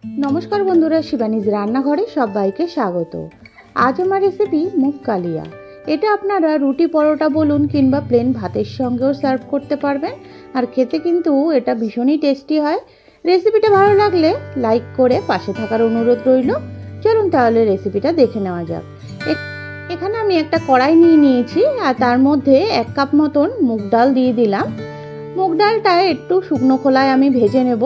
नमस्कार बंधुरा शिवानीज रान्नाघरे सबाइके स्वागत। आज आमार रेसिपि मुग कालिया। এটা আপনারা রুটি পরোটা বলুন কিংবা প্লেন ভাতের সঙ্গেও সার্ভ করতে পারবেন আর খেতে কিন্তু এটা ভীষণই টেস্টি হয়। রেসিপিটা ভালো লাগলে লাইক করে পাশে থাকার অনুরোধ রইল। চলুন তাহলে রেসিপিটা দেখে নেওয়া যাক। এখানে আমি একটা কড়াই নিয়ে নিয়েছি আর তার মধ্যে 1 কাপ মতন মুগ ডাল দিয়ে দিলাম। মুগ ডালটা একটু শুকনো খোলায় আমি ভেজে নেব।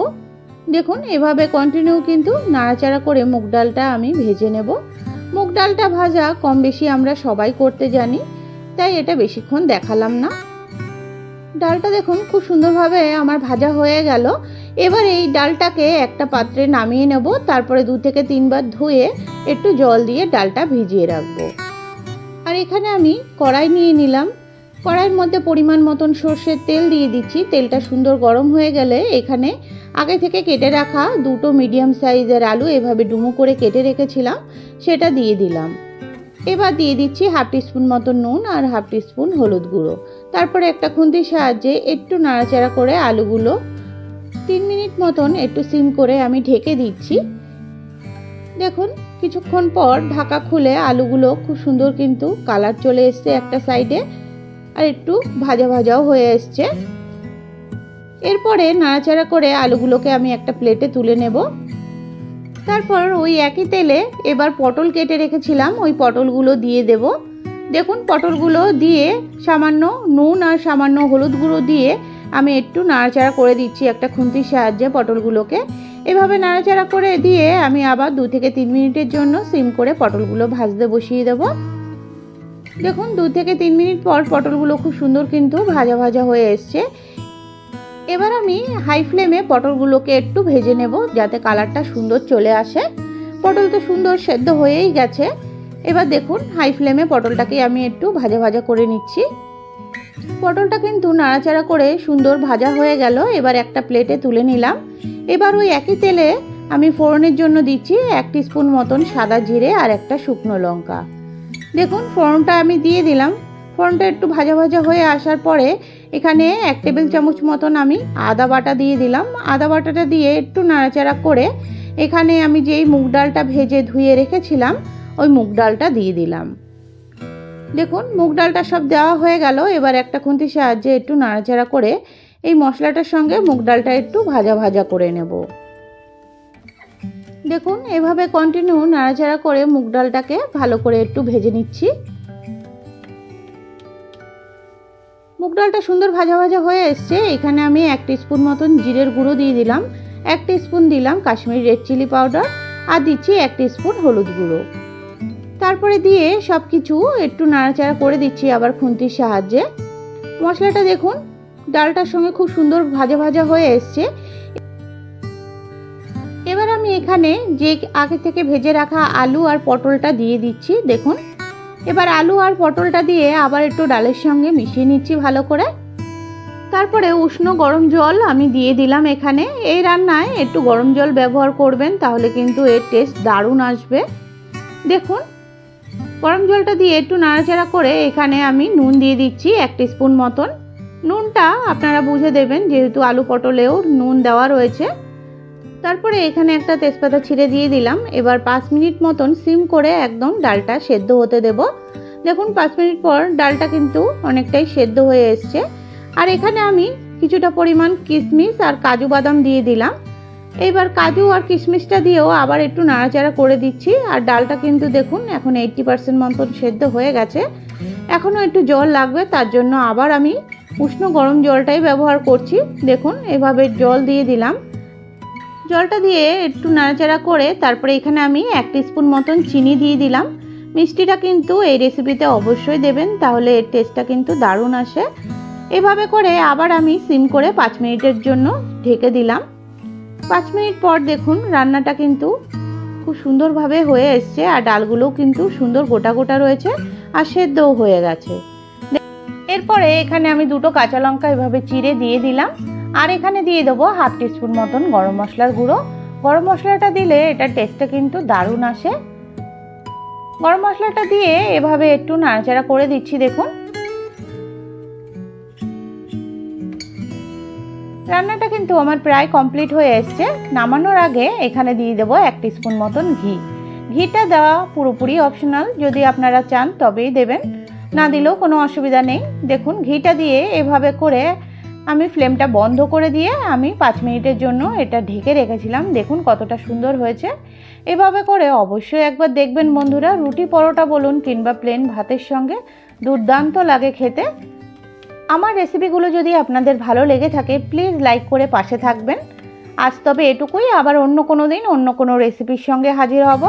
দেখুন এভাবে কন্টিনিউ কিন্তু নাড়াচাড়া করে মুগ ডালটা আমি ভেজে নেব। মুগ ডালটা ভাজা কম বেশি আমরা সবাই করতে জানি, তাই এটা বেশিক্ষণ দেখালাম না। ডালটা দেখুন খুব সুন্দরভাবে আমার ভাজা হয়ে গেল। এবার এই ডালটাকে একটা পাত্রে নামিয়ে নেব, তারপরে 2 থেকে 3 বার ধুয়ে একটু জল দিয়ে ডালটা ভিজিয়ে রাখবো। আর এখানে আমি কড়াই নিয়ে নিলাম। কড়াইয়ের মধ্যে পরিমাণ মতন সরষের তেল দিয়ে দিচ্ছি। তেলটা সুন্দর গরম হয়ে গেলে এখানে আগে থেকে কেটে রাখা 2টো মিডিয়াম সাইজের আলু এভাবে ডুমো করে কেটে রেখেছিলাম, সেটা দিয়ে দিলাম। এবার দিয়ে দিচ্ছি হাফ টিস্পুন মতো নুন আর হাফ টিস্পুন হলুদ গুঁড়ো। তারপরে একটা খুন্তির সাহায্যে একটু নাড়াচাড়া করে আলুগুলো 3 মিনিট মতন একটু সিম করে আমি ঢেকে দিচ্ছি। দেখুন কিছুক্ষণ পর ঢাকা খুলে আলুগুলো খুব সুন্দর কিন্তু কালার চলে এসছে একটা সাইডে, আর একটু ভাজা ভাজাও হয়ে এসছে। এরপরে নাড়াচাড়া করে আলুগুলোকে আমি একটা প্লেটে তুলে নেব। তারপর ওই একই তেলে এবার পটল কেটে রেখেছিলাম, ওই পটলগুলো দিয়ে দেব। দেখুন পটলগুলো দিয়ে সামান্য নুন আর সামান্য হলুদ গুঁড়ো দিয়ে আমি একটু নাড়াচাড়া করে দিচ্ছি একটা খুন্তির সাহায্যে পটলগুলোকে। এভাবে নাড়াচাড়া করে দিয়ে আমি আবার 2 থেকে 3 মিনিটের জন্য সিম করে পটলগুলো ভাজতে বসিয়ে দেব। দেখুন 2 থেকে 3 মিনিট পর পটলগুলো খুব সুন্দর কিন্তু ভাজা ভাজা হয়ে এসছে। এবার আমি হাই ফ্লেমে পটলগুলোকে একটু ভেজে নেব যাতে কালারটা সুন্দর চলে আসে। পটল তো সুন্দর সেদ্ধ হয়েই গেছে। এবার দেখুন হাই ফ্লেমে পটলটাকে আমি একটু ভাজা ভাজা করে নিচ্ছি। পটলটা কিন্তু নাড়াচাড়া করে সুন্দর ভাজা হয়ে গেল। এবার একটা প্লেটে তুলে নিলাম। এবার ওই একই তেলে আমি ফোড়নের জন্য দিচ্ছি 1 টিস্পুন মতন সাদা জিরে আর একটা শুকনো লঙ্কা। দেখুন ফোড়নটা আমি দিয়ে দিলাম। ফোড়নটা একটু ভাজা ভাজা হয়ে আসার পরে এখানে 1 টেবিল চামচ মতন আমি আদা বাটা দিয়ে দিলাম। আদা বাটাটা দিয়ে একটু নাড়াচাড়া করে এখানে আমি যেই মুগ ডালটা ভেজে ধুয়ে রেখেছিলাম ওই মুগ ডালটা দিয়ে দিলাম। দেখুন মুগ ডালটা সব দেওয়া হয়ে গেল। এবার একটা খুন্তির সাহায্যে একটু নাড়াচাড়া করে এই মশলাটার সঙ্গে মুগ ডালটা একটু ভাজা ভাজা করে নেব। দেখুন এভাবে কন্টিনিউ নাড়াচাড়া করে মুগ ডালটাকে ভালো করে একটু ভেজে নিচ্ছি। মুগ ডালটা সুন্দর ভাজা ভাজা হয়ে এসছে। এখানে আমি 1 টিস্পুন মতন জিরের গুঁড়ো দিয়ে দিলাম, 1 টিস্পুন দিলাম কাশ্মীরি রেড চিলি পাউডার আর দিচ্ছি 1 টিস্পুন হলুদ গুঁড়ো। তারপরে দিয়ে সব কিছু একটু নাড়াচাড়া করে দিচ্ছি আবার খুন্তির সাহায্যে। মশলাটা দেখুন ডালটার সঙ্গে খুব সুন্দর ভাজা ভাজা হয়ে এসছে। এবার আমি এখানে যে আগে থেকে ভেজে রাখা আলু আর পটলটা দিয়ে দিচ্ছি। দেখুন এবার আলু আর পটলটা দিয়ে আবার একটু ডালের সঙ্গে মিশিয়ে নিচ্ছি ভালো করে। তারপরে উষ্ণ গরম জল আমি দিয়ে দিলাম। এখানে এই রান্নায় একটু গরম জল ব্যবহার করবেন, তাহলে কিন্তু এর টেস্ট দারুণ আসবে। দেখুন গরম জলটা দিয়ে একটু নাড়াচাড়া করে এখানে আমি নুন দিয়ে দিচ্ছি 1 টিস্পুন মতন। নুনটা আপনারা বুঝে দেবেন যেহেতু আলু পটলেও নুন দেওয়া রয়েছে। তারপরে এখানে একটা তেজপাতা ছিঁড়ে দিয়ে দিলাম। এবার 5 মিনিট মতন সিম করে একদম ডালটা সেদ্ধ হতে দেব। দেখুন 5 মিনিট পর ডালটা কিন্তু অনেকটাই সেদ্ধ হয়ে এসছে। আর এখানে আমি কিছুটা পরিমাণ কিশমিশ আর কাজু বাদাম দিয়ে দিলাম। এইবার কাজু আর কিশমিশটা দিয়েও আবার একটু নাড়াচাড়া করে দিচ্ছি। আর ডালটা কিন্তু দেখুন এখন 80% মতন সেদ্ধ হয়ে গেছে। এখনও একটু জল লাগবে, তার জন্য আবার আমি উষ্ণ গরম জলটাই ব্যবহার করছি। দেখুন এভাবে জল দিয়ে দিলাম। জলটা দিয়ে একটু নাড়াচাড়া করে তারপরে এখানে আমি 1 টিস্পুন মতন চিনি দিয়ে দিলাম। মিষ্টিটা কিন্তু এই রেসিপিতে অবশ্যই দেবেন, তাহলে এর টেস্টটা কিন্তু দারুণ আসে। এভাবে করে আবার আমি সিম করে 5 মিনিটের জন্য ঢেকে দিলাম। 5 মিনিট পর দেখুন রান্নাটা কিন্তু খুব সুন্দরভাবে হয়ে এসছে আর ডালগুলোও কিন্তু সুন্দর গোটা গোটা রয়েছে আর সেদ্ধও হয়ে গেছে। এরপরে এখানে আমি 2টো কাঁচা লঙ্কা এভাবে চিড়ে দিয়ে দিলাম। আর এখানে দিয়ে দেবো হাফ টিস্পুন মতন গরম মশলার গুঁড়ো। গরম মশলাটা দিলে এটার টেস্টটা কিন্তু দারুণ আসে। গরম মশলাটা দিয়ে এভাবে একটু নাড়াচাড়া করে দিচ্ছি। দেখুন রান্নাটা কিন্তু আমার প্রায় কমপ্লিট হয়ে এসছে। নামানোর আগে এখানে দিয়ে দেবো 1 টিস্পুন মতন ঘি। ঘিটা দেওয়া পুরোপুরি অপশনাল, যদি আপনারা চান তবেই দেবেন, না দিলেও কোনো অসুবিধা নেই। দেখুন ঘিটা দিয়ে এভাবে করে আমি ফ্লেমটা বন্ধ করে দিয়ে আমি 5 মিনিটের জন্য এটা ঢেকে রেখেছিলাম। দেখুন কতটা সুন্দর হয়েছে। এভাবে করে অবশ্যই একবার দেখবেন বন্ধুরা, রুটি পরোটা বলুন কিংবা প্লেন ভাতের সঙ্গে দুর্দান্ত লাগে খেতে। আমার রেসিপিগুলো যদি আপনাদের ভালো লেগে থাকে প্লিজ লাইক করে পাশে থাকবেন। আজ তবে এটুকুই, আবার অন্য কোনো দিন অন্য কোনো রেসিপির সঙ্গে হাজির হব।